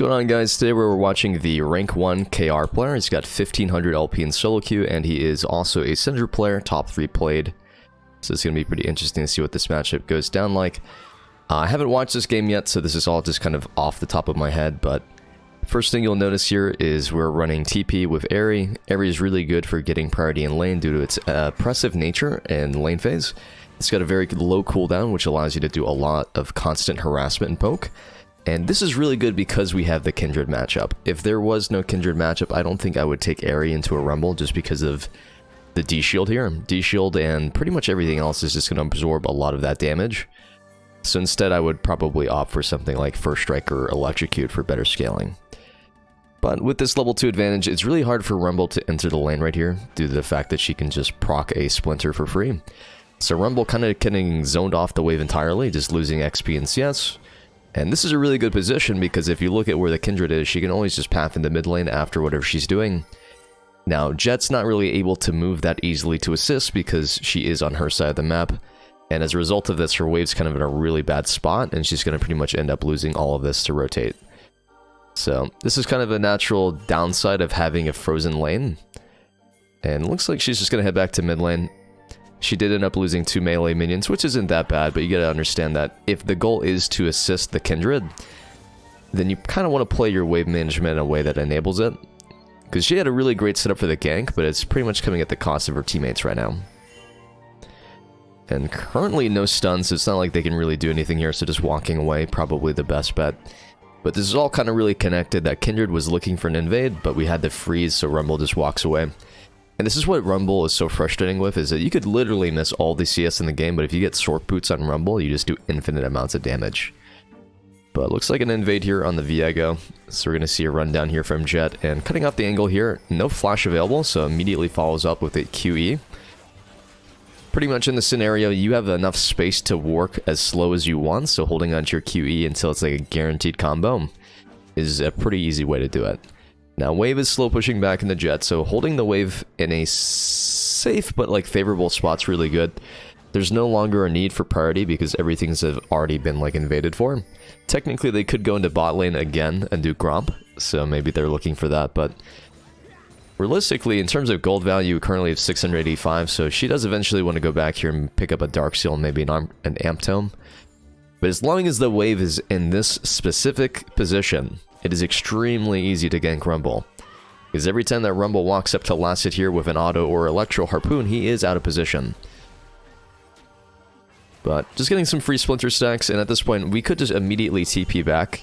going on, guys? Today we're watching the rank 1 KR player. He's got 1500 LP in solo queue, and he is also a Syndra player, top 3 played. So it's going to be pretty interesting to see what this matchup goes down like. I haven't watched this game yet, so this is all just kind of off the top of my head, but first thing you'll notice here is we're running TP with Eri. Eri is really good for getting priority in lane due to its oppressive nature and lane phase. It's got a very low cooldown, which allows you to do a lot of constant harassment and poke. And this is really good because we have the Kindred matchup. If there was no Kindred matchup, I don't think I would take Eri into a Rumble just because of the D-Shield here. D-Shield and pretty much everything else is just going to absorb a lot of that damage. So instead, I would probably opt for something like First Strike or Electrocute for better scaling. But with this level 2 advantage, it's really hard for Rumble to enter the lane right here due to the fact that she can just proc a Splinter for free. So Rumble kind of getting zoned off the wave entirely, just losing XP and CS. And this is a really good position because if you look at where the Kindred is, she can always just path into mid lane after whatever she's doing. Now, Jett's not really able to move that easily to assist because she is on her side of the map. And as a result of this, her wave's kind of in a really bad spot, and she's going to pretty much end up losing all of this to rotate. So, this is kind of a natural downside of having a frozen lane. And it looks like she's just going to head back to mid lane. She did end up losing 2 melee minions, which isn't that bad, but you gotta understand that if the goal is to assist the Kindred, then you kind of want to play your wave management in a way that enables it. Because she had a really great setup for the gank, but it's pretty much coming at the cost of her teammates right now. And currently no stuns, so it's not like they can really do anything here, so just walking away, probably the best bet. But this is all kind of really connected, that Kindred was looking for an invade, but we had the freeze, so Rumble just walks away. And this is what Rumble is so frustrating with, is that you could literally miss all the CS in the game, but if you get Sword Boots on Rumble, you just do infinite amounts of damage. But it looks like an invade here on the Viego, so we're going to see a run down here from Jett, and cutting off the angle here, no flash available, so immediately follows up with a QE. Pretty much in the scenario, you have enough space to work as slow as you want, so holding onto your QE until it's like a guaranteed combo is a pretty easy way to do it. Now, wave is slow pushing back in the Jett, so holding the wave in a safe but like favorable spot's really good. There's no longer a need for priority because everything's already been like invaded for. Technically, they could go into bot lane again and do Gromp, so maybe they're looking for that, but realistically, in terms of gold value, we currently have 685, so she does eventually want to go back here and pick up a Dark Seal and maybe an Amp Tome. But as long as the wave is in this specific position, it is extremely easy to gank Rumble. Because every time that Rumble walks up to last hit here with an auto or electro harpoon, he is out of position. But just getting some free Splinter stacks, and at this point, we could just immediately TP back.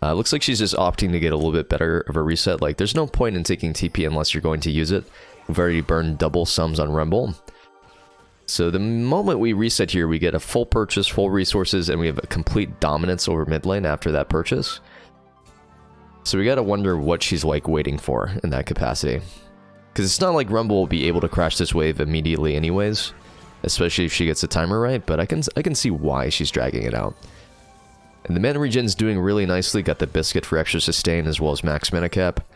Looks like she's just opting to get a little bit better of a reset. Like, there's no point in taking TP unless you're going to use it. We've already burned double sums on Rumble. So the moment we reset here, we get a full purchase, full resources, and we have a complete dominance over mid lane after that purchase. So we gotta wonder what she's like waiting for in that capacity. Because it's not like Rumble will be able to crash this wave immediately anyways. Especially if she gets the timer right, but I can see why she's dragging it out. And the mana regen's doing really nicely, got the Biscuit for extra sustain as well as max mana cap.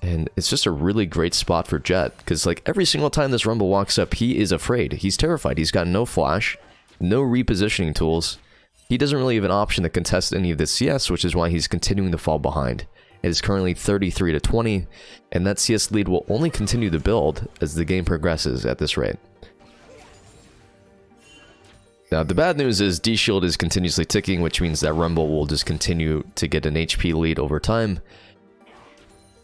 And it's just a really great spot for Jett, because like every single time this Rumble walks up, he is afraid. He's terrified. He's got no flash, no repositioning tools. He doesn't really have an option to contest any of this CS, which is why he's continuing to fall behind. It is currently 33 to 20, and that CS lead will only continue to build as the game progresses at this rate. Now, the bad news is D-Shield is continuously ticking, which means that Rumble will just continue to get an HP lead over time.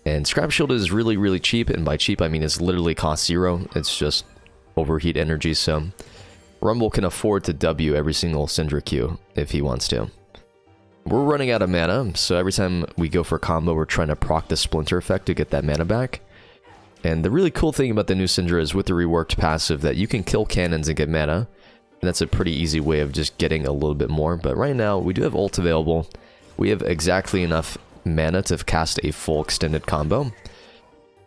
And Scrap Shield is really, really cheap, and by cheap I mean it's literally cost 0. It's just overheat energy, so Rumble can afford to W every single Syndra queue if he wants to. We're running out of mana, so every time we go for a combo, we're trying to proc the Splinter effect to get that mana back. And the really cool thing about the new Syndra is with the reworked passive that you can kill cannons and get mana. And that's a pretty easy way of just getting a little bit more. But right now, we do have ult available. We have exactly enough mana to cast a full extended combo.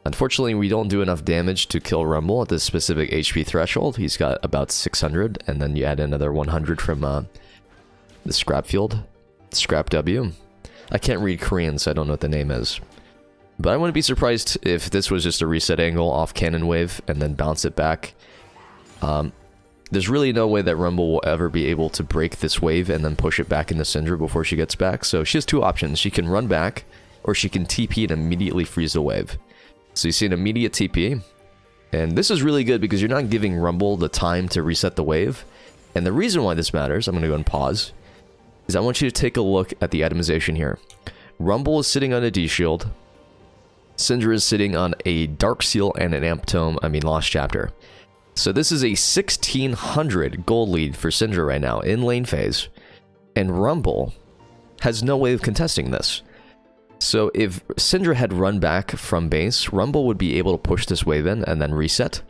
Unfortunately, we don't do enough damage to kill Rumble at this specific HP threshold. He's got about 600, and then you add another 100 from the Scrap Field. Scrap W. I can't read Korean, so I don't know what the name is. But I wouldn't be surprised if this was just a reset angle off Cannon Wave, and then bounce it back. there's really no way that Rumble will ever be able to break this wave and then push it back into Syndra before she gets back. So she has two options. She can run back, or she can TP and immediately freeze the wave. So you see an immediate TP. And this is really good because you're not giving Rumble the time to reset the wave. And the reason why this matters, I'm going to go and pause, is I want you to take a look at the itemization here. Rumble is sitting on a D shield. Syndra is sitting on a Dark Seal and an Amp Tome, Lost Chapter. So this is a 1600 gold lead for Syndra right now in lane phase. And Rumble has no way of contesting this. So if Syndra had run back from base, Rumble would be able to push this wave in and then reset.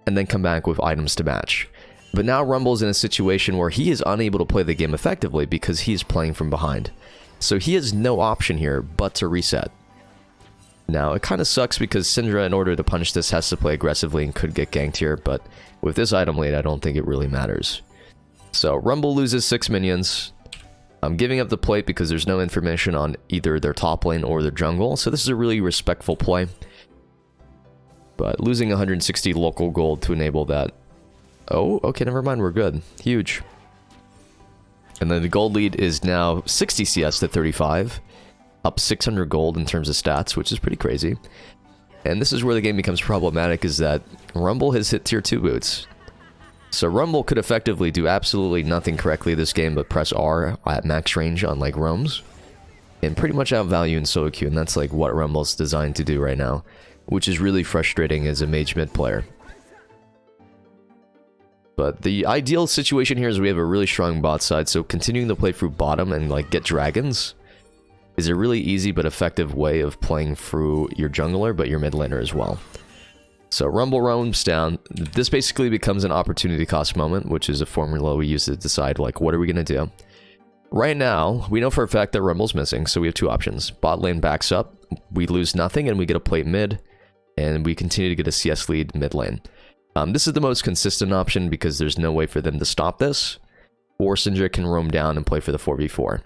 And then come back with items to match. But now Rumble's in a situation where he is unable to play the game effectively because he's playing from behind. So he has no option here but to reset. Now, it kind of sucks because Syndra, in order to punish this, has to play aggressively and could get ganked here, but with this item lead, I don't think it really matters. So, Rumble loses 6 minions. I'm giving up the plate because there's no information on either their top lane or their jungle, so this is a really respectful play. But losing 160 local gold to enable that. Oh, okay, never mind, we're good. Huge. And then the gold lead is now 60 CS to 35. Up 600 gold in terms of stats, which is pretty crazy. And this is where the game becomes problematic, is that Rumble has hit tier 2 boots. So Rumble could effectively do absolutely nothing correctly this game but press R at max range on like roams. And pretty much outvalue in solo queue, and that's like what Rumble's designed to do right now. Which is really frustrating as a mage mid player. But the ideal situation here is we have a really strong bot side, so continuing to play through bottom and like get dragons is a really easy but effective way of playing through your jungler, but your mid laner as well. So Rumble roams down. This basically becomes an opportunity cost moment, which is a formula we use to decide, like, what are we going to do? Right now, we know for a fact that Rumble's missing, so we have two options. Bot lane backs up, we lose nothing, and we get a plate mid, and we continue to get a CS lead mid lane. This is the most consistent option because there's no way for them to stop this, or Syndra can roam down and play for the 4v4.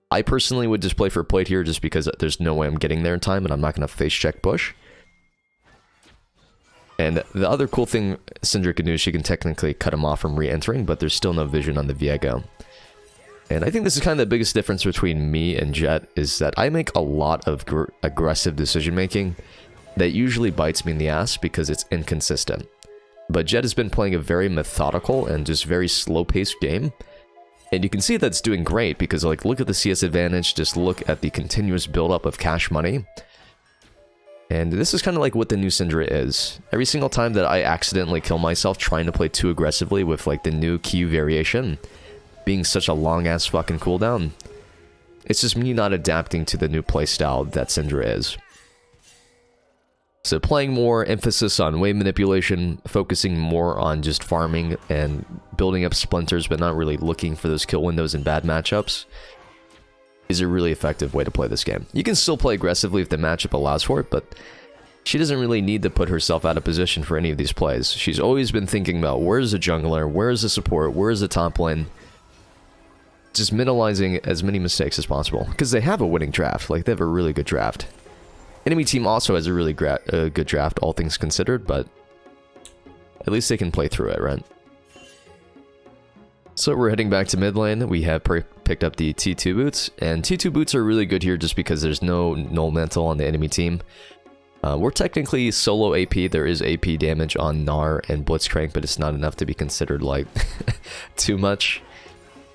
I personally would just play for plate here just because there's no way I'm getting there in time and I'm not going to face check push. And the other cool thing Syndra can do is she can technically cut him off from re-entering, but there's still no vision on the Viego. And I think this is kind of the biggest difference between me and Jet, is that I make a lot of aggressive decision making that usually bites me in the ass because it's inconsistent. But Jet has been playing a very methodical and just very slow-paced game. And you can see that's doing great because, like, look at the CS advantage, just look at the continuous buildup of cash money. And this is kind of like what the new Syndra is. Every single time that I accidentally kill myself trying to play too aggressively with, like, the new Q variation, being such a long-ass fucking cooldown, it's just me not adapting to the new playstyle that Syndra is. So playing more emphasis on wave manipulation, focusing more on just farming and building up splinters, but not really looking for those kill windows in bad matchups, is a really effective way to play this game. You can still play aggressively if the matchup allows for it, but she doesn't really need to put herself out of position for any of these plays. She's always been thinking about where's the jungler, where's the support, where's the top lane, just minimizing as many mistakes as possible. Because they have a winning draft, like they have a really good draft. Enemy team also has a really good draft, all things considered, but at least they can play through it, right? So we're heading back to mid lane. We have picked up the T2 boots, and T2 boots are really good here just because there's no null mantle on the enemy team. We're technically solo AP. There is AP damage on Gnar and Blitzcrank, but it's not enough to be considered, like, too much.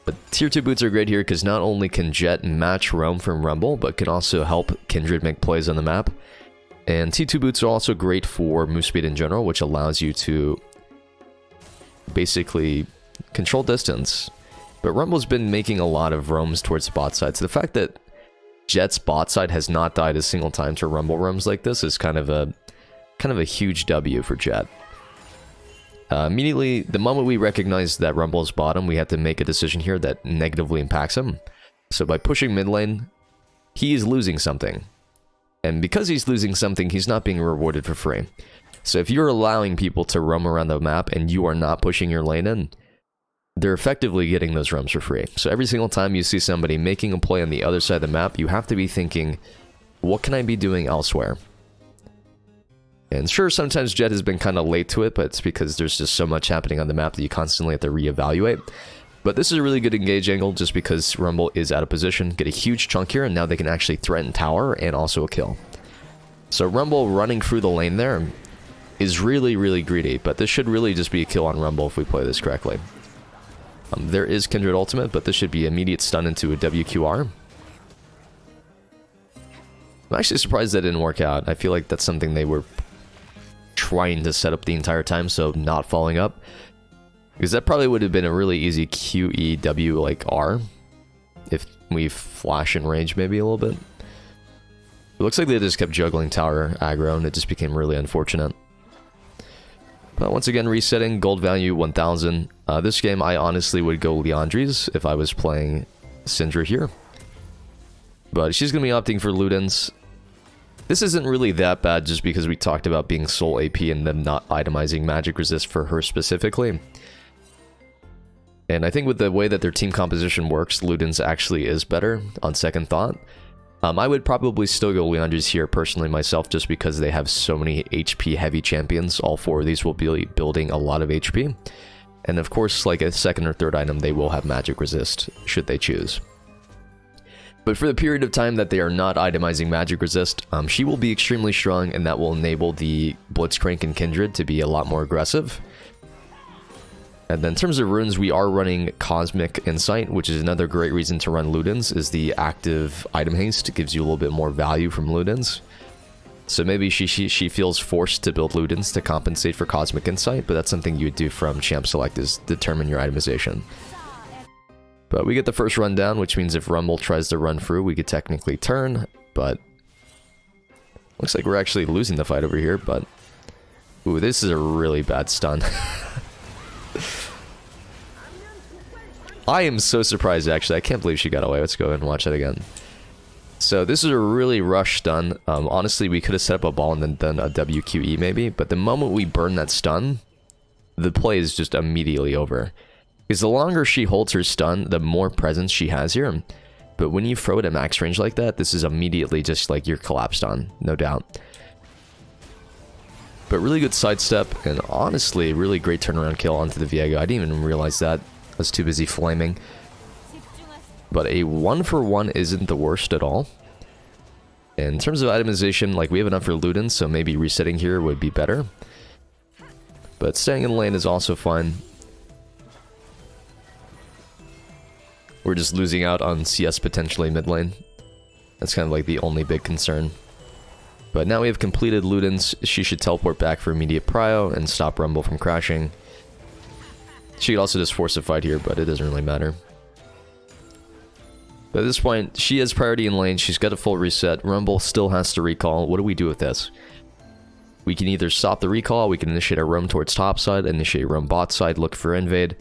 But tier 2 boots are great here because not only can Jet match roam from Rumble, but can also help Kindred make plays on the map. And T2 boots are also great for move speed in general, which allows you to basically control distance. But Rumble's been making a lot of roams towards the bot side, so the fact that Jet's bot side has not died a single time to Rumble roams like this is kind of a huge W for Jet. Immediately, the moment we recognize that Rumble's bottom, we have to make a decision here that negatively impacts him. So by pushing mid lane, he is losing something. And because he's losing something, he's not being rewarded for free. So if you're allowing people to roam around the map and you are not pushing your lane in, they're effectively getting those roams for free. So every single time you see somebody making a play on the other side of the map, you have to be thinking, what can I be doing elsewhere? And sure, sometimes Jett has been kind of late to it, but it's because there's just so much happening on the map that you constantly have to reevaluate. But this is a really good engage angle just because Rumble is out of position. Get a huge chunk here, and now they can actually threaten tower and also a kill. So Rumble running through the lane there is really, really greedy, but this should really just be a kill on Rumble if we play this correctly. There is Kindred ultimate, but this should be immediate stun into a WQR. I'm actually surprised that didn't work out. I feel like that's something they were trying to set up the entire time, so not following up. Because that probably would have been a really easy QEW like R if we flash and rage maybe a little bit. It looks like they just kept juggling tower aggro and it just became really unfortunate. But once again, resetting, gold value 1000. This game I honestly would go Liandry's if I was playing Syndra here. But she's going to be opting for Ludens. This isn't really that bad just because we talked about being soul AP and them not itemizing magic resist for her specifically. And I think with the way that their team composition works, Ludens actually is better on second thought. I would probably still go Liandry's here personally myself just because they have so many HP heavy champions. All four of these will be building a lot of HP. And of course, like a second or third item, they will have magic resist should they choose. But for the period of time that they are not itemizing magic resist, she will be extremely strong, and that will enable the Blitzcrank and Kindred to be a lot more aggressive. And then in terms of runes, we are running Cosmic Insight, which is another great reason to run Ludens, is the active item haste. It gives you a little bit more value from Ludens. So maybe she feels forced to build Ludens to compensate for Cosmic Insight, but that's something you would do from Champ Select, is determine your itemization. But we get the first run down, which means if Rumble tries to run through, we could technically turn, but looks like we're actually losing the fight over here, but ooh, this is a really bad stun. I am so surprised, actually. I can't believe she got away. Let's go and watch that again. So this is a really rush stun. Honestly, we could have set up a ball and then done a WQE maybe, but the moment we burn that stun, the play is just immediately over. Because the longer she holds her stun, the more presence she has here. But when you throw it at max range like that, this is immediately just like you're collapsed on, no doubt. But really good sidestep, and honestly, really great turnaround kill onto the Viego. I didn't even realize that. I was too busy flaming. But a 1-for-1 isn't the worst at all. And in terms of itemization, like we have enough for Ludens, so maybe resetting here would be better. But staying in lane is also fine. We're just losing out on CS potentially mid lane. That's kind of like the only big concern. But now we have completed Ludens. She should teleport back for immediate prio and stop Rumble from crashing. She could also just force a fight here, but it doesn't really matter. But at this point, she has priority in lane. She's got a full reset. Rumble still has to recall. What do we do with this? We can either stop the recall, we can initiate a roam towards top side, initiate roam bot side, look for invade,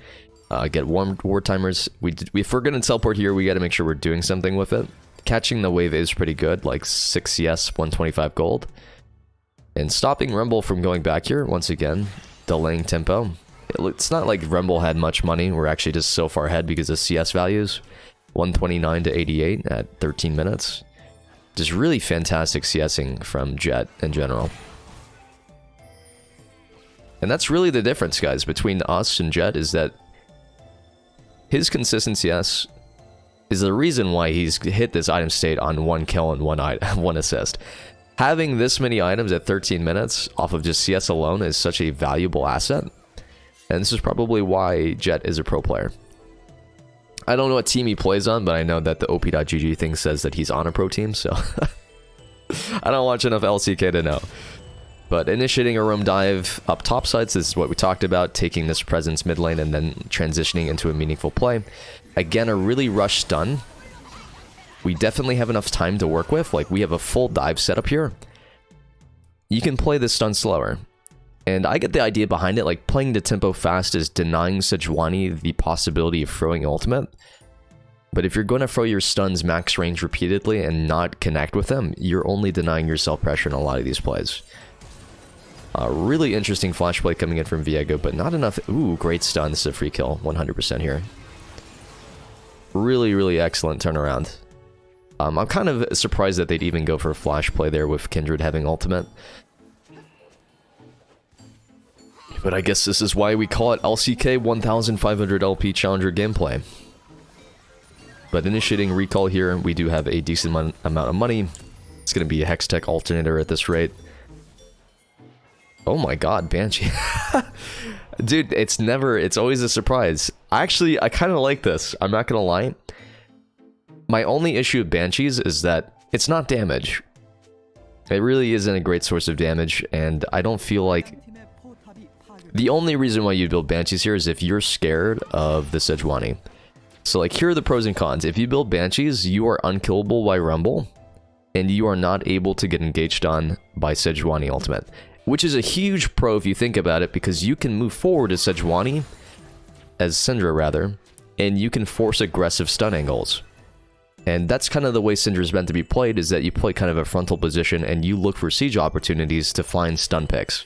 get war timers. If we're going to teleport here, we got to make sure we're doing something with it. Catching the wave is pretty good, like 6 CS, 125 gold. And stopping Rumble from going back here, once again, delaying tempo. It's not like Rumble had much money. We're actually just so far ahead because of CS values. 129 to 88 at 13 minutes. Just really fantastic CSing from Jett in general. And that's really the difference, guys, between us and Jett, is that his consistent CS is the reason why he's hit this item state on 1 kill and 1 assist. Having this many items at 13 minutes off of just CS alone is such a valuable asset. And this is probably why Jett is a pro player. I don't know what team he plays on, but I know that the OP.GG thing says that he's on a pro team, so I don't watch enough LCK to know. But initiating a roam dive up top sides, this is what we talked about, taking this presence mid lane and then transitioning into a meaningful play. Again, a really rush stun. We definitely have enough time to work with. Like, we have a full dive setup here. You can play this stun slower. And I get the idea behind it, like playing the tempo fast is denying Sejuani the possibility of throwing ultimate. But if you're going to throw your stuns max range repeatedly and not connect with them, you're only denying yourself pressure in a lot of these plays. Really interesting flash play coming in from Viego, but not enough. Ooh, great stun. This is a free kill, 100% here. Really, really excellent turnaround. I'm kind of surprised that they'd even go for a flash play there with Kindred having ultimate. But I guess this is why we call it LCK 1500 LP Challenger gameplay. But initiating recall here, we do have a decent amount of money. It's going to be a Hextech alternator at this rate. Oh my god, Banshee. Dude, it's always a surprise. I kind of like this. I'm not going to lie. My only issue with Banshees is that it's not damage. It really isn't a great source of damage, and I don't feel like... The only reason why you build Banshees here is if you're scared of the Sejuani. So like, here are the pros and cons. If you build Banshees, you are unkillable by Rumble, and you are not able to get engaged on by Sejuani ultimate. Which is a huge pro if you think about it, because you can move forward as Sejuani, as Syndra rather, and you can force aggressive stun angles. And that's kind of the way Syndra is meant to be played, is that you play kind of a frontal position and you look for siege opportunities to find stun picks.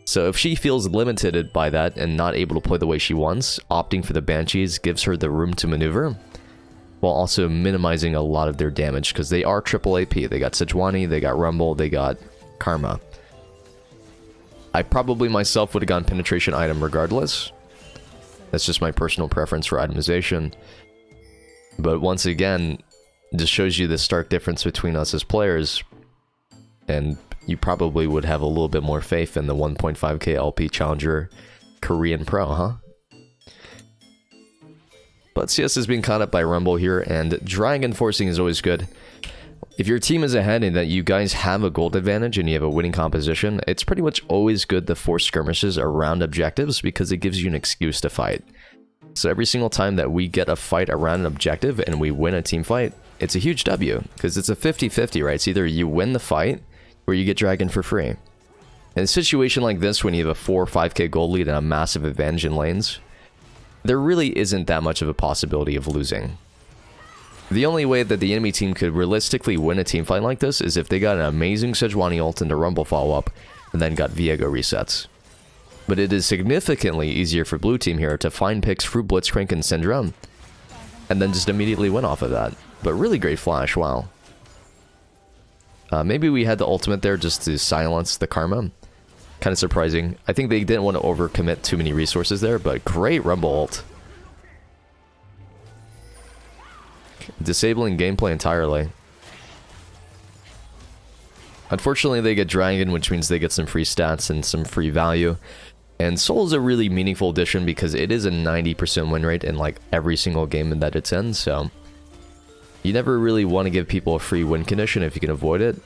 So if she feels limited by that and not able to play the way she wants, opting for the Banshees gives her the room to maneuver, while also minimizing a lot of their damage, because they are triple AP. They got Sejuani, they got Rumble, they got Karma. I probably myself would have gone penetration item regardless. That's just my personal preference for itemization. But once again, just shows you the stark difference between us as players, and you probably would have a little bit more faith in the 1.5k LP Challenger Korean Pro, huh? But CS is being caught up by Rumble here, and Dragon forcing is always good. If your team is ahead and that you guys have a gold advantage and you have a winning composition, it's pretty much always good to force skirmishes around objectives, because it gives you an excuse to fight. So every single time that we get a fight around an objective and we win a team fight, it's a huge W, because it's a 50-50, right? It's either you win the fight or you get Dragon for free. In a situation like this, when you have a 4 or 5k gold lead and a massive advantage in lanes, there really isn't that much of a possibility of losing. The only way that the enemy team could realistically win a team fight like this is if they got an amazing Sejuani ult into Rumble follow-up and then got Viego resets. But it is significantly easier for blue team here to find picks through Blitzcrank and Syndra, and then just immediately win off of that. But really great flash, wow. Maybe we had the ultimate there just to silence the Karma. Kind of surprising. I think they didn't want to overcommit too many resources there, but great Rumble ult. Disabling gameplay entirely. Unfortunately, they get Dragon, which means they get some free stats and some free value. And Soul is a really meaningful addition because it is a 90% win rate in like every single game that it's in, so you never really want to give people a free win condition if you can avoid it.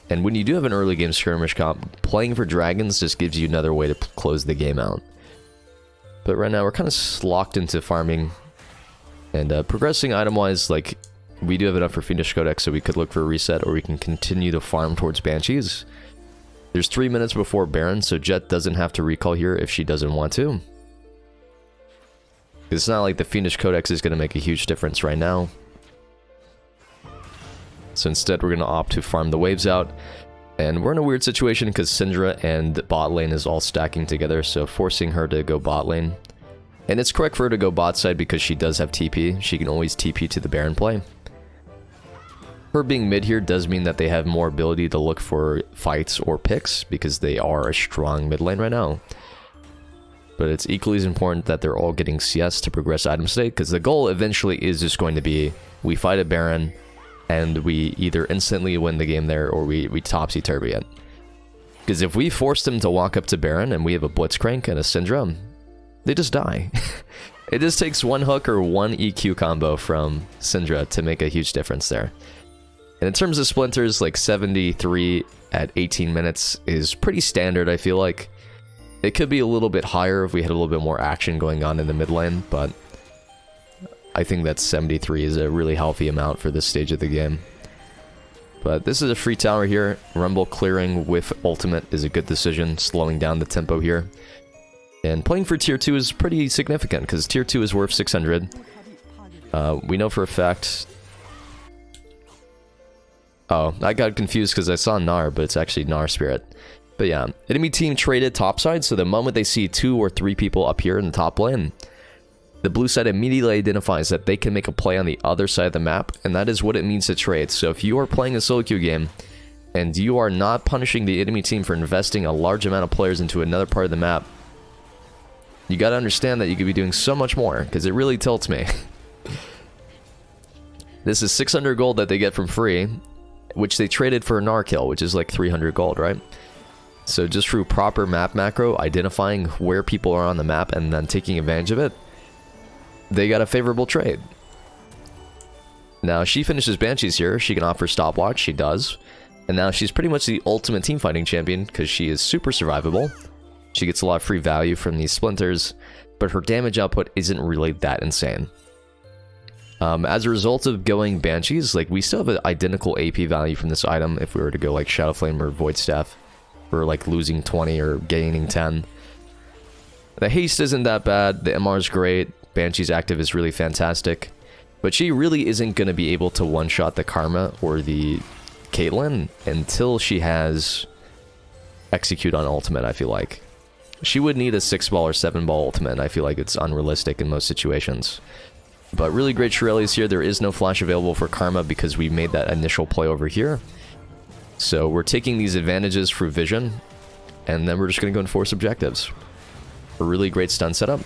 And when you do have an early game skirmish comp, playing for Dragons just gives you another way to close the game out. But right now we're kind of locked into farming and progressing item-wise. Like, we do have enough for Fiendish Codex, so we could look for a reset, or we can continue to farm towards Banshees. There's 3 minutes before Baron, so Jet doesn't have to recall here if she doesn't want to. It's not like the Fiendish Codex is going to make a huge difference right now. So instead, we're going to opt to farm the waves out. And we're in a weird situation because Syndra and bot lane is all stacking together, so forcing her to go bot lane. And it's correct for her to go bot side because she does have TP. She can always TP to the Baron play. Her being mid here does mean that they have more ability to look for fights or picks because they are a strong mid lane right now. But it's equally as important that they're all getting CS to progress item state, because the goal eventually is just going to be we fight a Baron and we either instantly win the game there or we topsy-turvy it. Because if we force them to walk up to Baron and we have a Blitzcrank and a Syndra, they just die. It just takes one hook or one EQ combo from Syndra to make a huge difference there. And in terms of splinters, like 73 at 18 minutes is pretty standard, I feel like. It could be a little bit higher if we had a little bit more action going on in the mid lane, but I think that 73 is a really healthy amount for this stage of the game. But this is a free tower here. Rumble clearing with ultimate is a good decision, slowing down the tempo here. And playing for tier 2 is pretty significant, because tier 2 is worth 600. We know for a fact... Oh, I got confused because I saw Gnar, but it's actually Gnar Spirit. But yeah, enemy team traded topside, so the moment they see 2 or 3 people up here in the top lane, the blue side immediately identifies that they can make a play on the other side of the map, and that is what it means to trade. So if you are playing a solo queue game, and you are not punishing the enemy team for investing a large amount of players into another part of the map, You gotta understand that you could be doing so much more, because it really tilts me. This is 600 gold that they get from free, which they traded for a Gnar kill, which is like 300 gold, right? So just through proper map macro, identifying where people are on the map and then taking advantage of it, they got a favorable trade. Now, she finishes Banshees here. She can offer stopwatch. She does. And now she's pretty much the ultimate teamfighting champion because she is super survivable. She gets a lot of free value from these splinters, but her damage output isn't really that insane. As a result of going Banshees, like, we still have an identical AP value from this item if we were to go like Shadow Flame or Void Staff for like losing 20 or gaining 10. The haste isn't that bad. The MR is great. Banshee's active is really fantastic. But she really isn't going to be able to one-shot the Karma or the Caitlyn until she has Execute on ultimate, I feel like. She would need a 6-ball or 7-ball ultimate, and I feel like it's unrealistic in most situations. But really great Shirelles here. There is no flash available for Karma because we made that initial play over here. So we're taking these advantages through vision, and then we're just going to go and force objectives. A really great stun setup.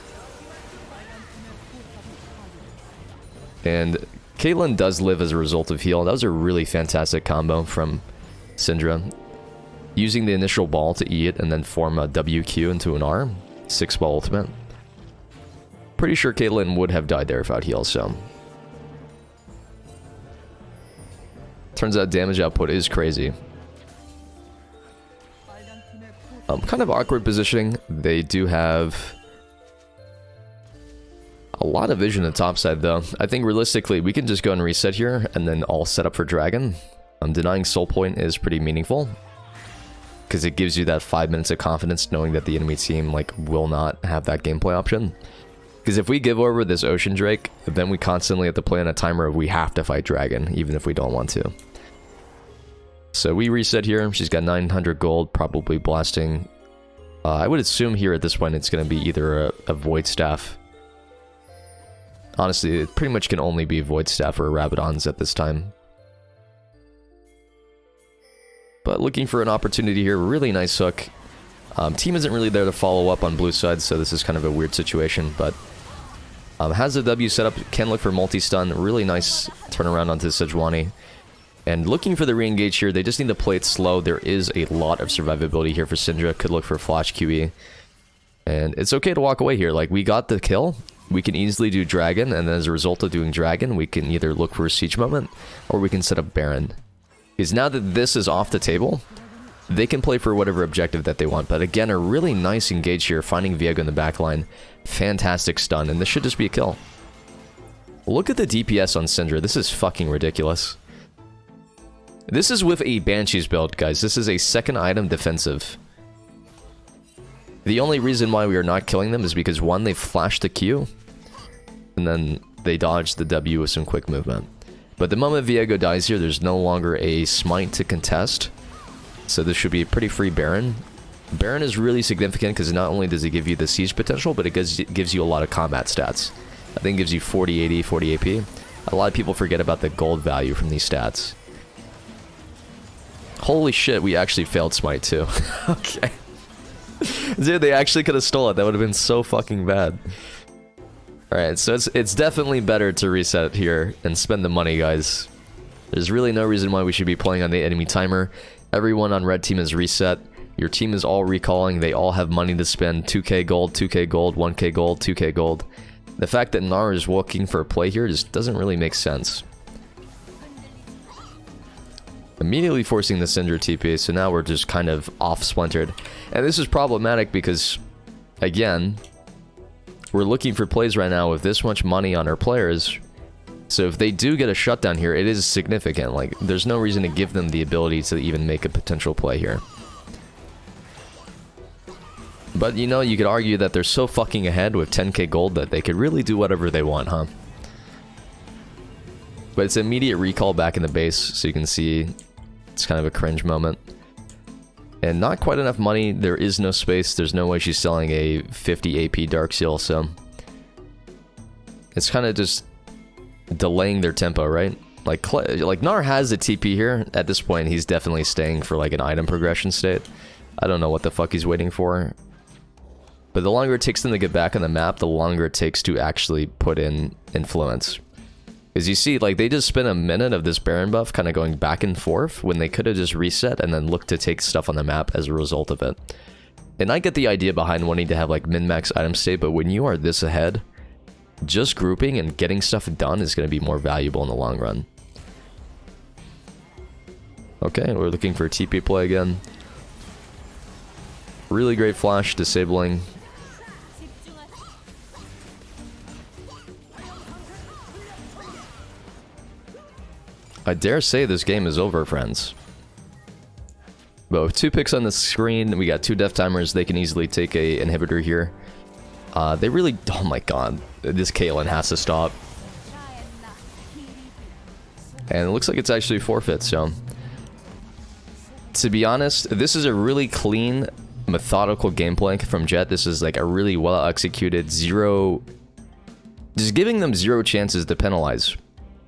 And Caitlyn does live as a result of heal. That was a really fantastic combo from Syndra. Using the initial ball to E it and then form a WQ into an R. 6-ball ultimate. Pretty sure Caitlyn would have died there without heal, so. Turns out damage output is crazy. Kind of awkward positioning. They do have a lot of vision at top side, though. I think realistically, we can just go and reset here and then all set up for Dragon. Denying Soul Point is pretty meaningful, because it gives you that 5 minutes of confidence knowing that the enemy team like will not have that gameplay option. Because if we give over this Ocean Drake, then we constantly have to play on a timer of we have to fight Dragon, even if we don't want to. So we reset here. She's got 900 gold, probably blasting. I would assume here at this point it's going to be either a Void Staff. Honestly, it pretty much can only be Void Staff or Rabadons at this time. But looking for an opportunity here. Really nice hook. Team isn't really there to follow up on blue side, so this is kind of a weird situation, but has the W set up, can look for multi-stun. Really nice turnaround onto Sejuani. And looking for the re-engage here, they just need to play it slow. There is a lot of survivability here for Syndra. Could look for flash QE. And it's okay to walk away here. Like, we got the kill. We can easily do Dragon, and as a result of doing Dragon, we can either look for a Siege Moment, or we can set up Baron. Because now that this is off the table, they can play for whatever objective that they want. But again, a really nice engage here, finding Viego in the backline. Fantastic stun, and this should just be a kill. Look at the DPS on Syndra. This is fucking ridiculous. This is with a Banshees build, guys. This is a second item defensive. The only reason why we are not killing them is because, one, they flashed the Q, and then they dodged the W with some quick movement. But the moment Viego dies here, there's no longer a smite to contest. So this should be a pretty free Baron. Baron is really significant because not only does it give you the siege potential, but it gives you a lot of combat stats. I think it gives you 40 AD, 40 AP. A lot of people forget about the gold value from these stats. Holy shit, we actually failed smite too. Okay. Dude, they actually could have stole it. That would have been so fucking bad. Alright, so it's definitely better to reset here and spend the money, guys. There's really no reason why we should be playing on the enemy timer. Everyone on red team is reset. Your team is all recalling. They all have money to spend. 2k gold, 2k gold, 1k gold, 2k gold. The fact that Gnar is looking for a play here just doesn't really make sense. Immediately forcing the Syndra TP, so now we're just kind of off-splintered. And this is problematic because, again, we're looking for plays right now with this much money on our players. So if they do get a shutdown here, it is significant. Like, there's no reason to give them the ability to even make a potential play here. But, you know, you could argue that they're so fucking ahead with 10k gold that they could really do whatever they want, huh? But it's immediate recall back in the base, so you can see it's kind of a cringe moment. And not quite enough money. There is no space. There's no way she's selling a 50 AP Dark Seal, so it's kind of just delaying their tempo, right? Like Gnar has a TP here. At this point, he's definitely staying for like an item progression state. I don't know what the fuck he's waiting for. But the longer it takes them to get back on the map, the longer it takes to actually put in influence. As you see, like, they just spent a minute of this Baron buff kind of going back and forth when they could have just reset and then looked to take stuff on the map as a result of it. And I get the idea behind wanting to have, like, min-max item state, but when you are this ahead, just grouping and getting stuff done is going to be more valuable in the long run. Okay, we're looking for TP play again. Really great flash, disabling. I dare say this game is over, friends. But with 2 picks on the screen, we got 2 death timers. They can easily take a inhibitor here. They really... Oh my god. This Caitlyn has to stop. And it looks like it's actually forfeit, so... To be honest, this is a really clean, methodical gameplay from Jett. This is like a really well-executed zero... Just giving them 0 chances to penalize.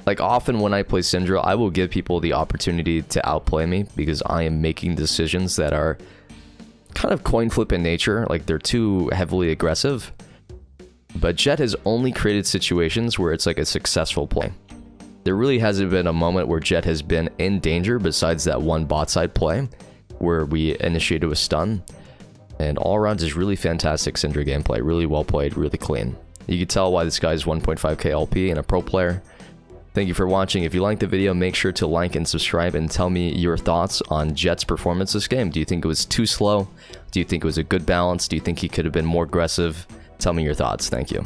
Like, often when I play Syndra, I will give people the opportunity to outplay me because I am making decisions that are kind of coin flip in nature. Like, they're too heavily aggressive. But Jett has only created situations where it's like a successful play. There really hasn't been a moment where Jett has been in danger besides that one bot side play where we initiated a stun. And all around is really fantastic Syndra gameplay. Really well played, really clean. You can tell why this guy is 1.5k LP and a pro player. Thank you for watching. If you liked the video, make sure to like and subscribe and tell me your thoughts on Jett's performance this game. Do you think it was too slow? Do you think it was a good balance? Do you think he could have been more aggressive? Tell me your thoughts. Thank you.